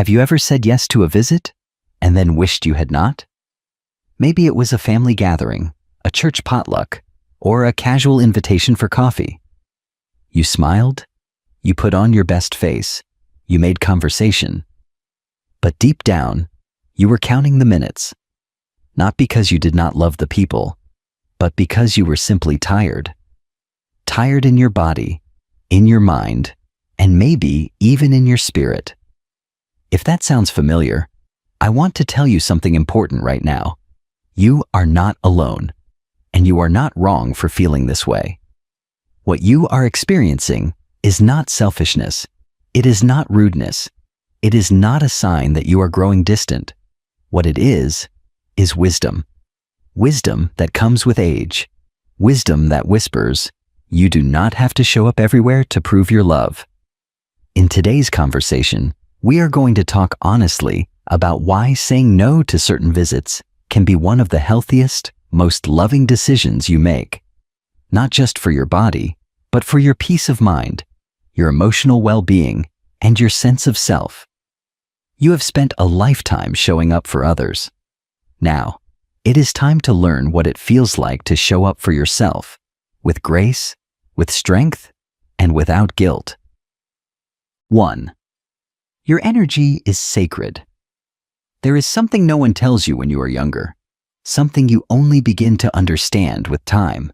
Have you ever said yes to a visit and then wished you had not? Maybe it was a family gathering, a church potluck, or a casual invitation for coffee. You smiled, you put on your best face, you made conversation. But deep down, you were counting the minutes. Not because you did not love the people, but because you were simply tired. Tired in your body, in your mind, and maybe even in your spirit. If that sounds familiar, I want to tell you something important right now. You are not alone, and you are not wrong for feeling this way. What you are experiencing is not selfishness. It is not rudeness. It is not a sign that you are growing distant. What it is wisdom. Wisdom that comes with age. Wisdom that whispers, you do not have to show up everywhere to prove your love. In today's conversation, we are going to talk honestly about why saying no to certain visits can be one of the healthiest, most loving decisions you make. Not just for your body, but for your peace of mind, your emotional well-being, and your sense of self. You have spent a lifetime showing up for others. Now, it is time to learn what it feels like to show up for yourself, with grace, with strength, and without guilt. 1. Your energy is sacred. There is something no one tells you when you are younger, something you only begin to understand with time.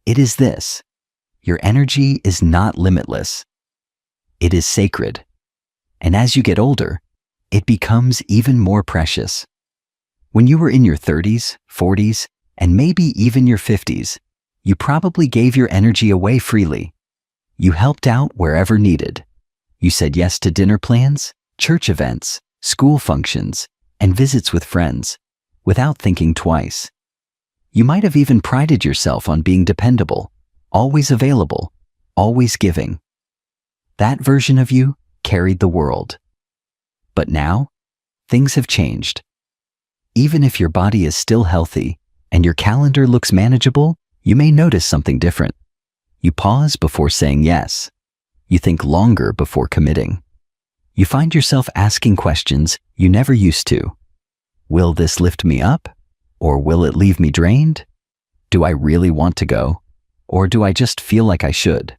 It is this: your energy is not limitless. It is sacred. And as you get older, it becomes even more precious. When you were in your 30s, 40s, and maybe even your 50s, you probably gave your energy away freely. You helped out wherever needed. You said yes to dinner plans, church events, school functions, and visits with friends, without thinking twice. You might have even prided yourself on being dependable, always available, always giving. That version of you carried the world. But now, things have changed. Even if your body is still healthy and your calendar looks manageable, you may notice something different. You pause before saying yes. You think longer before committing. You find yourself asking questions you never used to. Will this lift me up? Or will it leave me drained? Do I really want to go? Or do I just feel like I should?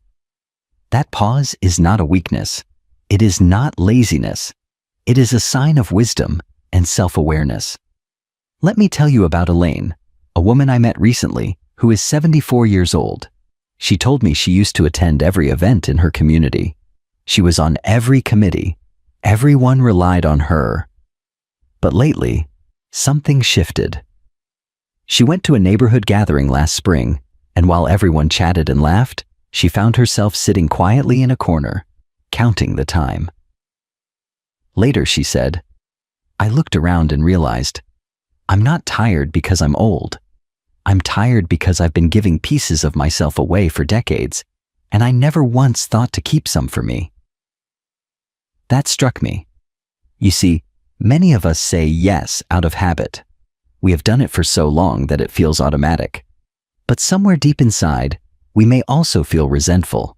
That pause is not a weakness. It is not laziness. It is a sign of wisdom and self-awareness. Let me tell you about Elaine, a woman I met recently who is 74 years old. She told me she used to attend every event in her community. She was on every committee. Everyone relied on her. But lately, something shifted. She went to a neighborhood gathering last spring, and while everyone chatted and laughed, she found herself sitting quietly in a corner, counting the time. Later, she said, I looked around and realized, I'm not tired because I'm old. I'm tired because I've been giving pieces of myself away for decades, and I never once thought to keep some for me. That struck me. You see, many of us say yes out of habit. We have done it for so long that it feels automatic. But somewhere deep inside, we may also feel resentful,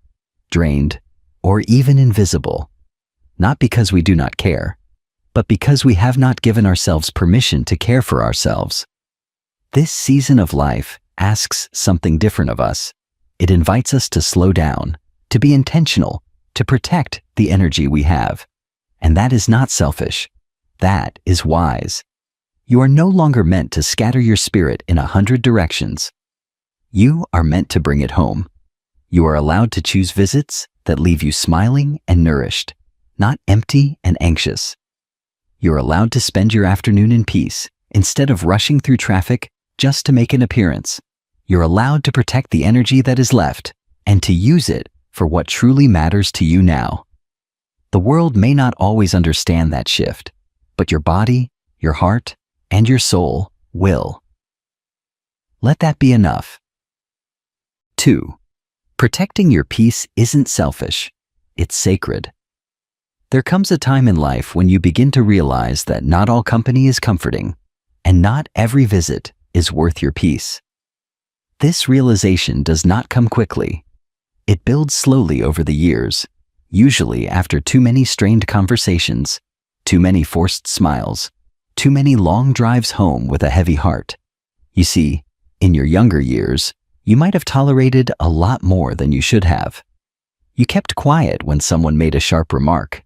drained, or even invisible. Not because we do not care, but because we have not given ourselves permission to care for ourselves. This season of life asks something different of us. It invites us to slow down, to be intentional, to protect the energy we have. And that is not selfish. That is wise. You are no longer meant to scatter your spirit in 100 directions. You are meant to bring it home. You are allowed to choose visits that leave you smiling and nourished, not empty and anxious. You're allowed to spend your afternoon in peace instead of rushing through traffic just to make an appearance. You're allowed to protect the energy that is left and to use it for what truly matters to you now. The world may not always understand that shift, but your body, your heart, and your soul will. Let that be enough. 2. Protecting your peace isn't selfish, it's sacred. There comes a time in life when you begin to realize that not all company is comforting, and not every visit is worth your peace. This realization does not come quickly. It builds slowly over the years, usually after too many strained conversations, too many forced smiles, too many long drives home with a heavy heart. You see, in your younger years, you might have tolerated a lot more than you should have. You kept quiet when someone made a sharp remark.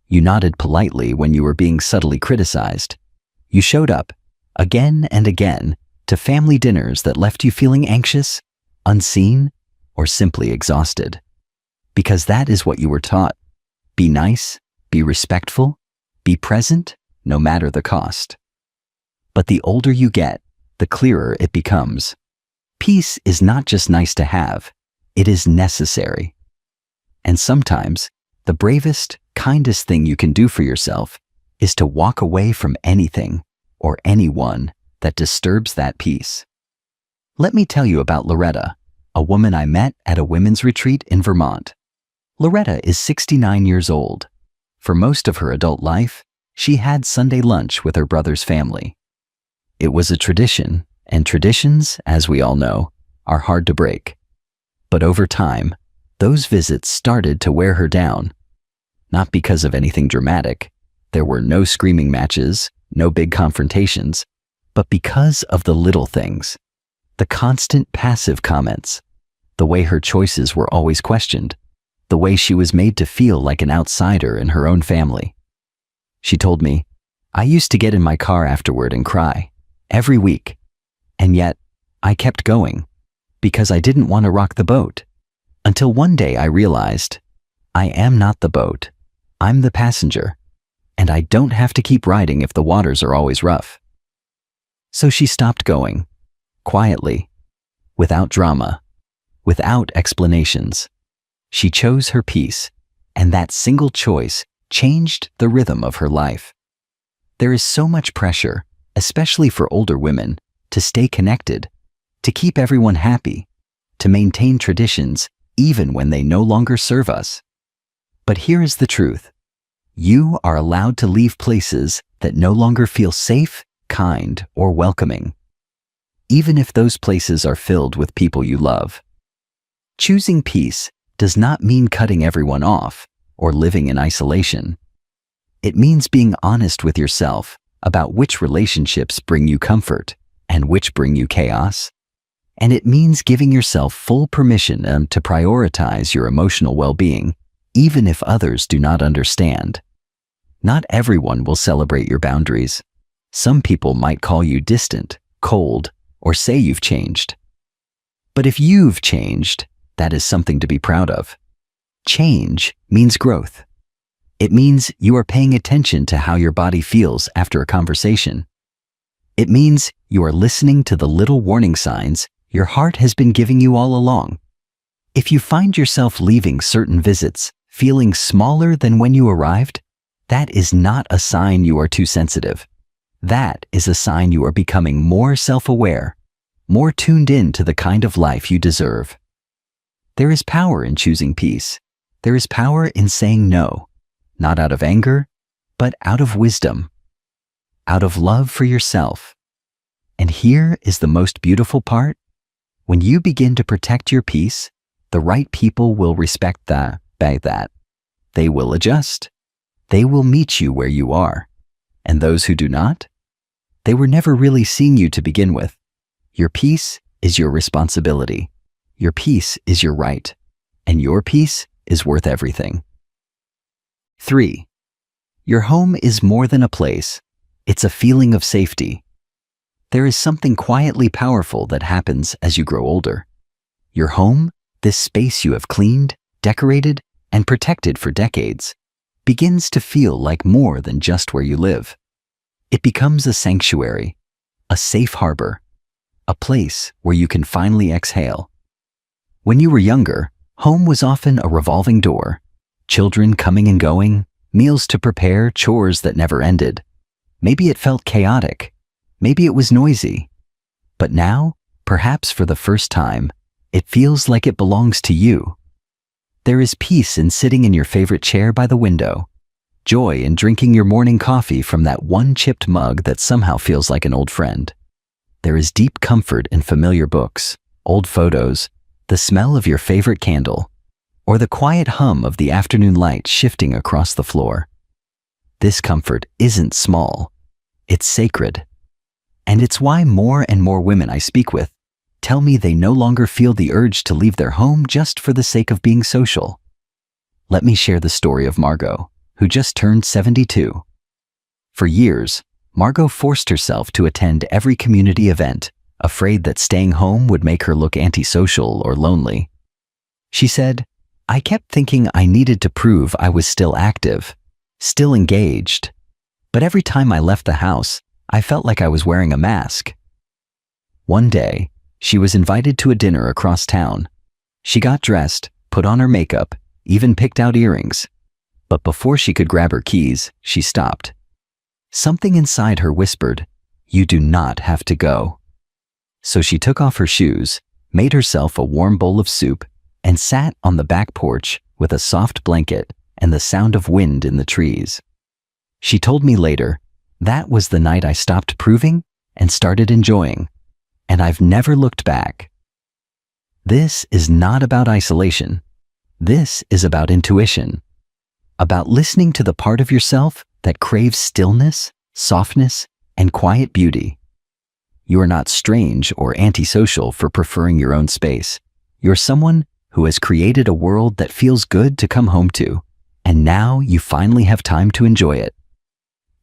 You nodded politely when you were being subtly criticized. You showed up, again and again, to family dinners that left you feeling anxious, unseen, or simply exhausted. Because that is what you were taught. Be nice, be respectful, be present, no matter the cost. But the older you get, the clearer it becomes. Peace is not just nice to have, it is necessary. And sometimes, the bravest, kindest thing you can do for yourself is to walk away from anything or anyone that disturbs that peace. Let me tell you about Loretta, a woman I met at a women's retreat in Vermont. Loretta is 69 years old. For most of her adult life, she had Sunday lunch with her brother's family. It was a tradition, and traditions, as we all know, are hard to break. But over time, those visits started to wear her down. Not because of anything dramatic. There were no screaming matches, no big confrontations, but because of the little things. The constant passive comments, the way her choices were always questioned, the way she was made to feel like an outsider in her own family. She told me, "I used to get in my car afterward and cry, every week. And yet, I kept going, because I didn't want to rock the boat. Until one day I realized, I am not the boat, I'm the passenger, and I don't have to keep riding if the waters are always rough." So she stopped going, quietly, without drama, without explanations. She chose her peace, and that single choice changed the rhythm of her life. There is so much pressure, especially for older women, to stay connected, to keep everyone happy, to maintain traditions even when they no longer serve us. But here is the truth. You are allowed to leave places that no longer feel safe, kind, or welcoming, even if those places are filled with people you love. Choosing peace does not mean cutting everyone off or living in isolation. It means being honest with yourself about which relationships bring you comfort and which bring you chaos. And it means giving yourself full permission to prioritize your emotional well-being, even if others do not understand. Not everyone will celebrate your boundaries. Some people might call you distant, cold, or say you've changed. But if you've changed, that is something to be proud of. Change means growth. It means you are paying attention to how your body feels after a conversation. It means you are listening to the little warning signs your heart has been giving you all along. If you find yourself leaving certain visits feeling smaller than when you arrived, that is not a sign you are too sensitive. That is a sign you are becoming more self-aware, more tuned in to the kind of life you deserve. There is power in choosing peace. There is power in saying no, not out of anger, but out of wisdom, out of love for yourself. And here is the most beautiful part. When you begin to protect your peace, the right people will respect that. They will adjust. They will meet you where you are. And those who do not, they were never really seeing you to begin with. Your peace is your responsibility. Your peace is your right. And your peace is worth everything. 3. Your home is more than a place. It's a feeling of safety. There is something quietly powerful that happens as you grow older. Your home, this space you have cleaned, decorated, and protected for decades, begins to feel like more than just where you live. It becomes a sanctuary, a safe harbor, a place where you can finally exhale. When you were younger, home was often a revolving door, children coming and going, meals to prepare, chores that never ended. Maybe it felt chaotic. Maybe it was noisy. But now, perhaps for the first time, it feels like it belongs to you. There is peace in sitting in your favorite chair by the window, joy in drinking your morning coffee from that one chipped mug that somehow feels like an old friend. There is deep comfort in familiar books, old photos, the smell of your favorite candle, or the quiet hum of the afternoon light shifting across the floor. This comfort isn't small. It's sacred. And it's why more and more women I speak with tell me they no longer feel the urge to leave their home just for the sake of being social. Let me share the story of Margot, who just turned 72. For years, Margot forced herself to attend every community event, afraid that staying home would make her look antisocial or lonely. She said, "I kept thinking I needed to prove I was still active, still engaged. But every time I left the house, I felt like I was wearing a mask." One day, she was invited to a dinner across town. She got dressed, put on her makeup, even picked out earrings. But before she could grab her keys, she stopped. Something inside her whispered, "You do not have to go." So she took off her shoes, made herself a warm bowl of soup, and sat on the back porch with a soft blanket and the sound of wind in the trees. She told me later, "That was the night I stopped proving and started enjoying, and I've never looked back." This is not about isolation. This is about intuition, about listening to the part of yourself that craves stillness, softness, and quiet beauty. You are not strange or antisocial for preferring your own space. You're someone who has created a world that feels good to come home to, and now you finally have time to enjoy it.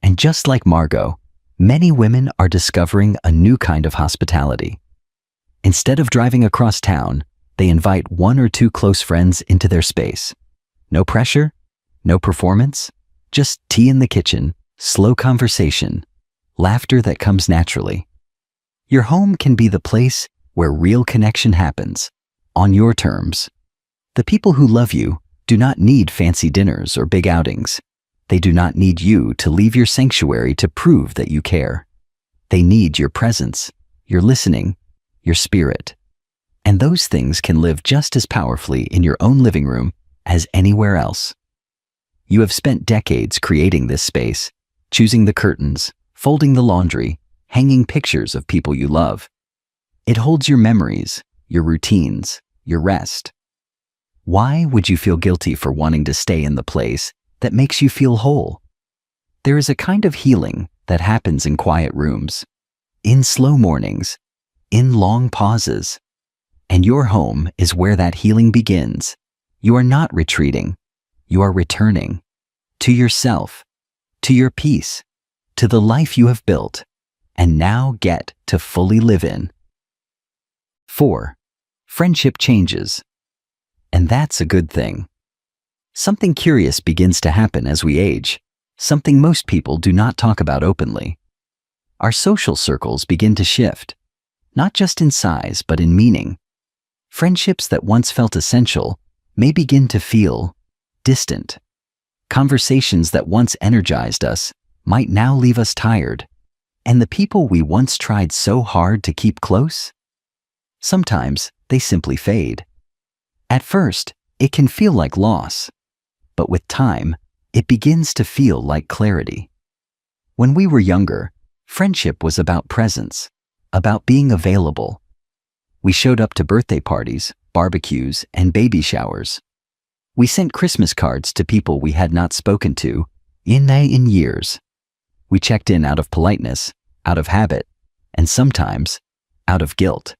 And just like Margot, many women are discovering a new kind of hospitality. Instead of driving across town, they invite one or two close friends into their space. No pressure, no performance, just tea in the kitchen, slow conversation, laughter that comes naturally. Your home can be the place where real connection happens, on your terms. The people who love you do not need fancy dinners or big outings. They do not need you to leave your sanctuary to prove that you care. They need your presence, your listening, your spirit. And those things can live just as powerfully in your own living room as anywhere else. You have spent decades creating this space, choosing the curtains, folding the laundry, hanging pictures of people you love. It holds your memories, your routines, your rest. Why would you feel guilty for wanting to stay in the place that makes you feel whole? There is a kind of healing that happens in quiet rooms, in slow mornings, in long pauses. And your home is where that healing begins. You are not retreating. You are returning to yourself, to your peace, to the life you have built and now get to fully live in. 4. Friendship changes. And that's a good thing. Something curious begins to happen as we age, something most people do not talk about openly. Our social circles begin to shift, not just in size but in meaning. Friendships that once felt essential may begin to feel distant. Conversations that once energized us might now leave us tired. And the people we once tried so hard to keep close? Sometimes they simply fade. At first, it can feel like loss, but with time, it begins to feel like clarity. When we were younger, friendship was about presence, about being available. We showed up to birthday parties, barbecues, and baby showers. We sent Christmas cards to people we had not spoken to in years. We checked in out of politeness, out of habit, and sometimes out of guilt.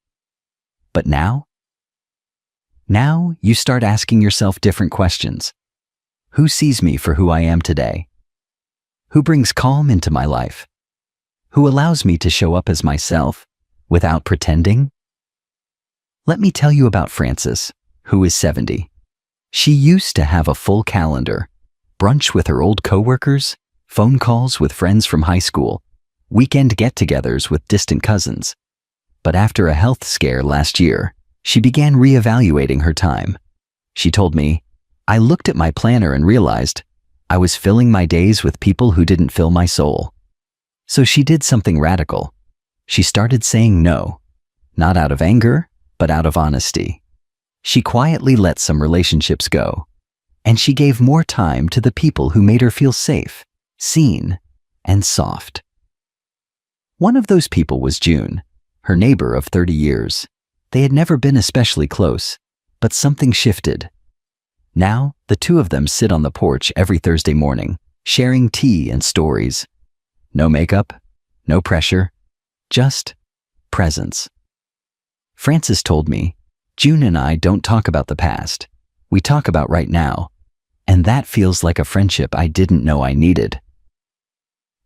But now you start asking yourself different questions. Who sees me for who I am today? Who brings calm into my life? Who allows me to show up as myself without pretending? Let me tell you about Frances, who is 70. She used to have a full calendar, brunch with her old coworkers, phone calls with friends from high school, weekend get-togethers with distant cousins. But after a health scare last year, she began reevaluating her time. She told me, "I looked at my planner and realized I was filling my days with people who didn't fill my soul." So she did something radical. She started saying no, not out of anger, but out of honesty. She quietly let some relationships go, and she gave more time to the people who made her feel safe, seen, and soft. One of those people was June, her neighbor of 30 years. They had never been especially close, but something shifted. Now, the two of them sit on the porch every Thursday morning, sharing tea and stories. No makeup, no pressure, just presence. Francis told me, June and I don't talk about the past. We talk about right now. And that feels like a friendship I didn't know I needed.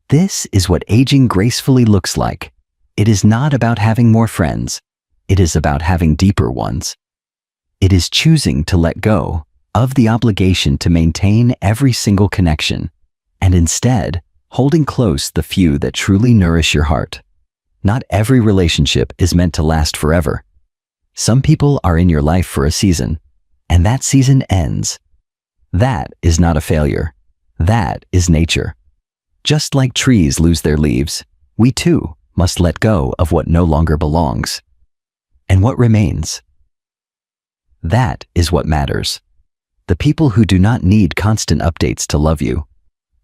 This is what aging gracefully looks like. It is not about having more friends. It is about having deeper ones. It is choosing to let go of the obligation to maintain every single connection, and instead, holding close the few that truly nourish your heart. Not every relationship is meant to last forever. Some people are in your life for a season, and that season ends. That is not a failure. That is nature. Just like trees lose their leaves, we too must let go of what no longer belongs. And what remains? That is what matters. The people who do not need constant updates to love you.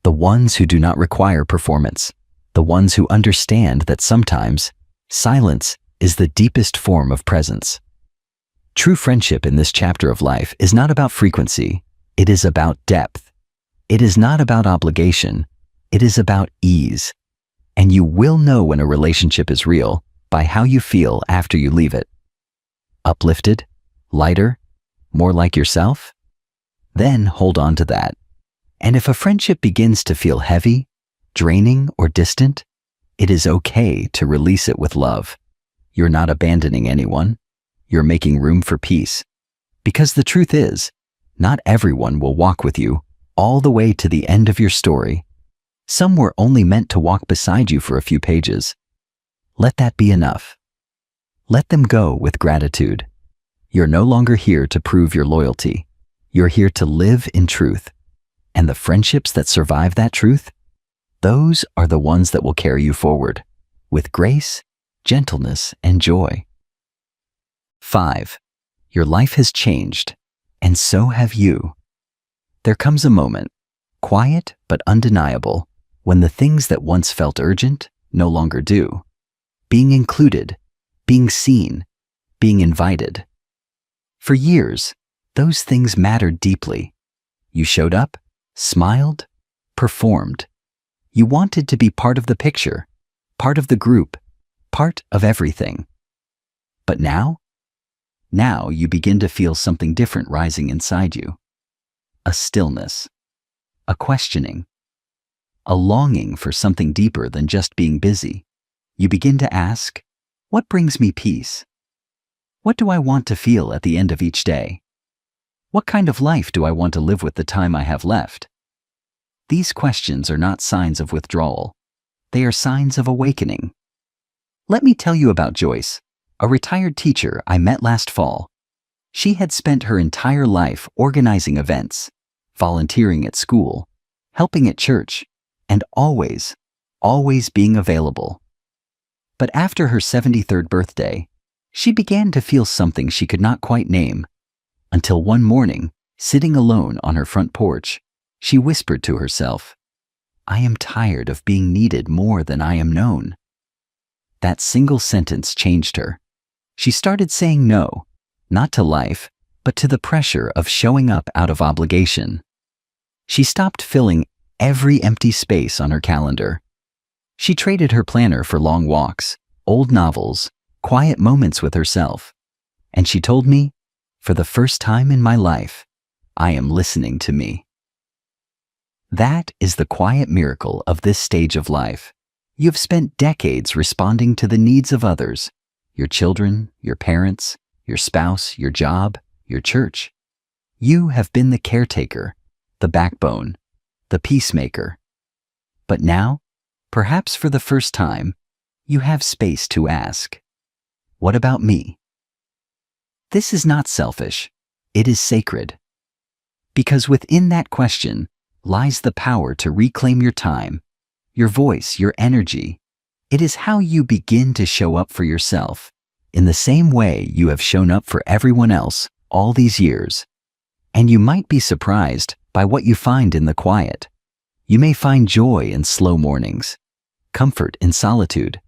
The ones who do not require performance. The ones who understand that sometimes silence is the deepest form of presence. True friendship in this chapter of life is not about frequency. It is about depth. It is not about obligation. It is about ease. And you will know when a relationship is real by how you feel after you leave it. Uplifted? Lighter? More like yourself? Then hold on to that. And if a friendship begins to feel heavy, draining, or distant, it is okay to release it with love. You're not abandoning anyone. You're making room for peace. Because the truth is, not everyone will walk with you all the way to the end of your story. Some were only meant to walk beside you for a few pages. Let that be enough. Let them go with gratitude. You're no longer here to prove your loyalty. You're here to live in truth. And the friendships that survive that truth, those are the ones that will carry you forward with grace, gentleness, and joy. 5. Your life has changed, and so have you. There comes a moment, quiet but undeniable, when the things that once felt urgent no longer do. Being included, being seen, being invited. For years, those things mattered deeply. You showed up, smiled, performed. You wanted to be part of the picture, part of the group, part of everything. But now you begin to feel something different rising inside you. A stillness, a questioning, a longing for something deeper than just being busy. You begin to ask, what brings me peace? What do I want to feel at the end of each day? What kind of life do I want to live with the time I have left? These questions are not signs of withdrawal. They are signs of awakening. Let me tell you about Joyce, a retired teacher I met last fall. She had spent her entire life organizing events, volunteering at school, helping at church, and always being available. But after her 73rd birthday, she began to feel something she could not quite name, until one morning, sitting alone on her front porch, she whispered to herself, "I am tired of being needed more than I am known." That single sentence changed her. She started saying no, not to life, but to the pressure of showing up out of obligation. She stopped filling every empty space on her calendar. She traded her planner for long walks, old novels, quiet moments with herself. And she told me, for the first time in my life, I am listening to me. That is the quiet miracle of this stage of life. You've spent decades responding to the needs of others, your children, your parents, your spouse, your job, your church. You have been the caretaker, the backbone, the peacemaker. But now, perhaps for the first time, you have space to ask, what about me? This is not selfish, it is sacred. Because within that question lies the power to reclaim your time, your voice, your energy. It is how you begin to show up for yourself, in the same way you have shown up for everyone else all these years. And you might be surprised by what you find in the quiet. You may find joy in slow mornings, comfort in solitude,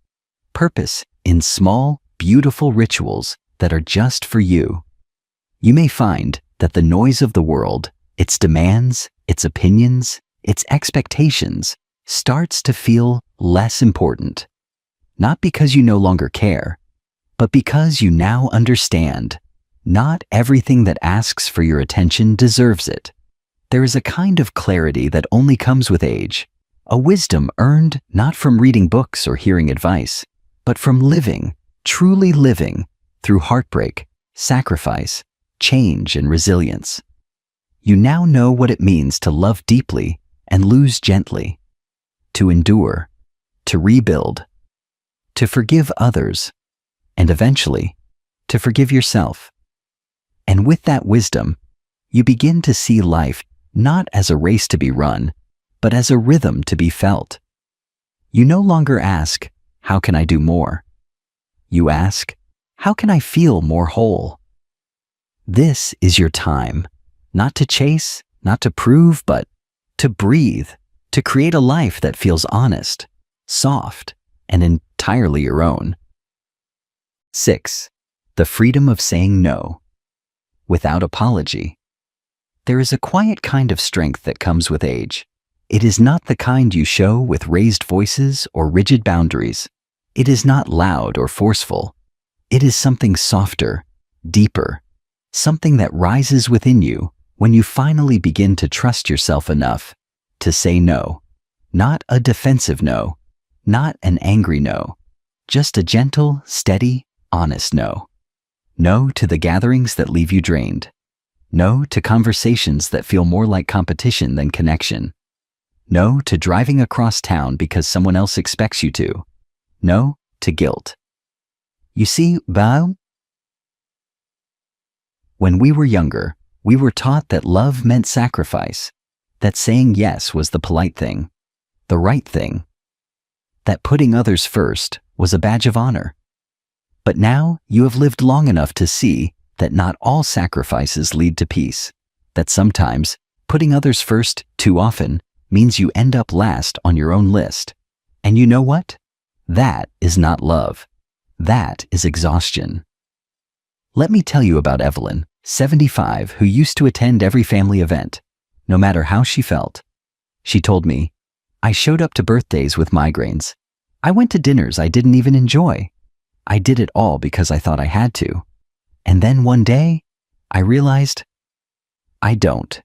purpose in small, beautiful rituals that are just for you. You may find that the noise of the world, its demands, its opinions, its expectations, starts to feel less important. Not because you no longer care, but because you now understand. Not everything that asks for your attention deserves it. There is a kind of clarity that only comes with age, a wisdom earned not from reading books or hearing advice, but from living, truly living, through heartbreak, sacrifice, change, and resilience. You now know what it means to love deeply and lose gently, to endure, to rebuild, to forgive others, and eventually, to forgive yourself. And with that wisdom, you begin to see life not as a race to be run, but as a rhythm to be felt. You no longer ask, "How can I do more?" You ask, "How can I feel more whole?" This is your time, not to chase, not to prove, but to breathe, to create a life that feels honest, soft, and entirely your own. 6. The freedom of saying no, without apology. There is a quiet kind of strength that comes with age. It is not the kind you show with raised voices or rigid boundaries. It is not loud or forceful. It is something softer, deeper, something that rises within you when you finally begin to trust yourself enough to say no. Not a defensive no, not an angry no, just a gentle, steady, honest no. No to the gatherings that leave you drained. No to conversations that feel more like competition than connection. No to driving across town because someone else expects you to. No to guilt. You see, when we were younger, we were taught that love meant sacrifice, that saying yes was the polite thing, the right thing, that putting others first was a badge of honor. But now you have lived long enough to see that not all sacrifices lead to peace, that sometimes putting others first too often means you end up last on your own list. And you know what? That is not love. That is exhaustion. Let me tell you about Evelyn, 75, who used to attend every family event, no matter how she felt. She told me, "I showed up to birthdays with migraines. I went to dinners I didn't even enjoy. I did it all because I thought I had to. And then one day, I realized I don't."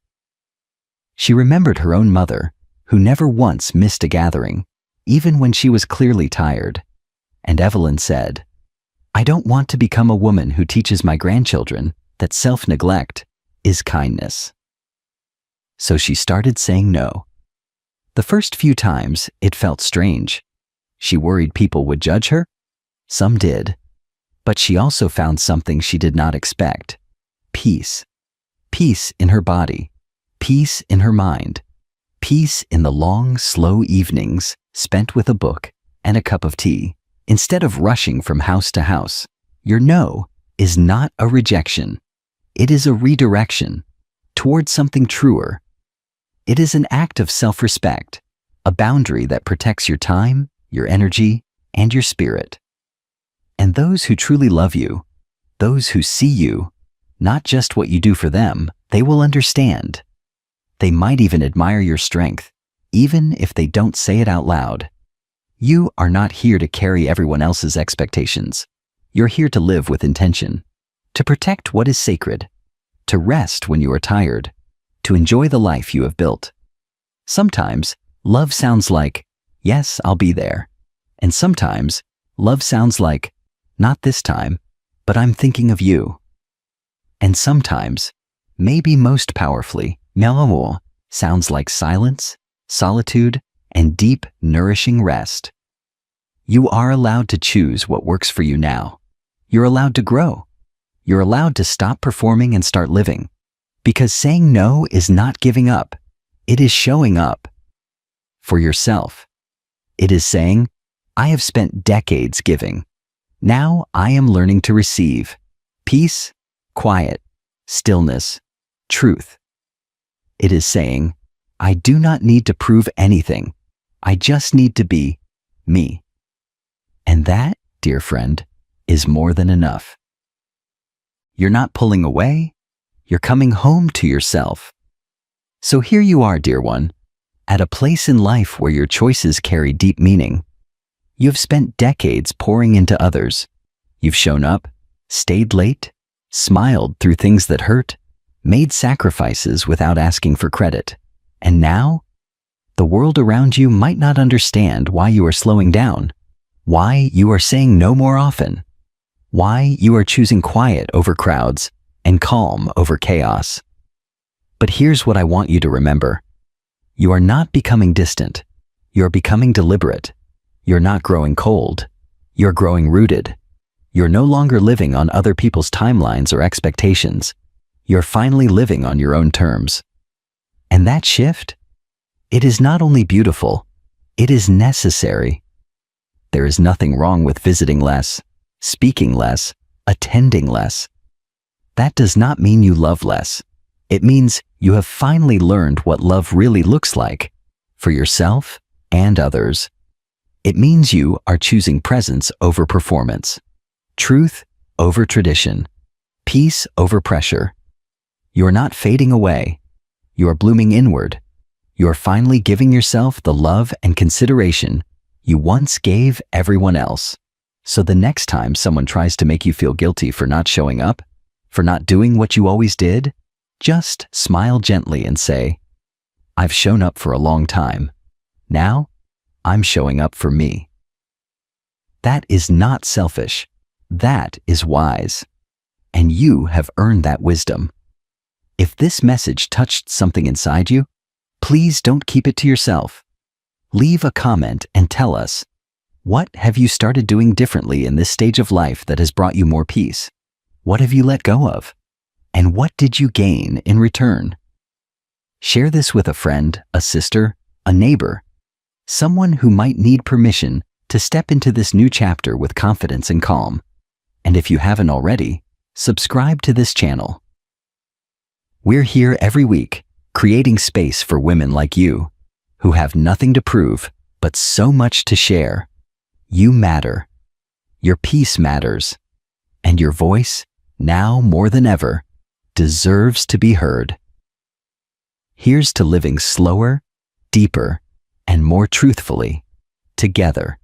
She remembered her own mother, who never once missed a gathering, even when she was clearly tired. And Evelyn said, "I don't want to become a woman who teaches my grandchildren that self-neglect is kindness." So she started saying no. The first few times, it felt strange. She worried people would judge her. Some did. But she also found something she did not expect. Peace. Peace in her body. Peace in her mind. Peace in the long, slow evenings spent with a book and a cup of tea. Instead of rushing from house to house, your no is not a rejection. It is a redirection towards something truer. It is an act of self-respect, a boundary that protects your time, your energy, and your spirit. And those who truly love you, those who see you, not just what you do for them, they will understand. They might even admire your strength, even if they don't say it out loud. You are not here to carry everyone else's expectations. You're here to live with intention, to protect what is sacred, to rest when you are tired, to enjoy the life you have built. Sometimes, love sounds like, "Yes, I'll be there." And sometimes, love sounds like, "Not this time, but I'm thinking of you." And sometimes, maybe most powerfully, l'amour sounds like silence, solitude, and deep, nourishing rest. You are allowed to choose what works for you now. You're allowed to grow. You're allowed to stop performing and start living. Because saying no is not giving up. It is showing up for yourself. It is saying, "I have spent decades giving. Now I am learning to receive peace, quiet, stillness, truth." It is saying, "I do not need to prove anything. I just need to be me." And that, dear friend, is more than enough. You're not pulling away. You're coming home to yourself. So here you are, dear one, at a place in life where your choices carry deep meaning. You've spent decades pouring into others. You've shown up, stayed late, smiled through things that hurt, made sacrifices without asking for credit. And now, the world around you might not understand why you are slowing down, why you are saying no more often, why you are choosing quiet over crowds and calm over chaos. But here's what I want you to remember. You are not becoming distant. You're becoming deliberate. You're not growing cold. You're growing rooted. You're no longer living on other people's timelines or expectations. You're finally living on your own terms. And that shift? It is not only beautiful, it is necessary. There is nothing wrong with visiting less, speaking less, attending less. That does not mean you love less. It means you have finally learned what love really looks like, for yourself and others. It means you are choosing presence over performance, truth over tradition, peace over pressure. You're not fading away. You're blooming inward. You're finally giving yourself the love and consideration you once gave everyone else. So the next time someone tries to make you feel guilty for not showing up, for not doing what you always did, just smile gently and say, I've shown up for a long time. Now, I'm showing up for me. That is not selfish. That is wise. And you have earned that wisdom. If this message touched something inside you, please don't keep it to yourself. Leave a comment and tell us, what have you started doing differently in this stage of life that has brought you more peace? What have you let go of? And what did you gain in return? Share this with a friend, a sister, a neighbor, someone who might need permission to step into this new chapter with confidence and calm. And if you haven't already, subscribe to this channel. We're here every week, creating space for women like you, who have nothing to prove, but so much to share. You matter. Your peace matters. And your voice, now more than ever, deserves to be heard. Here's to living slower, deeper, and more truthfully, together.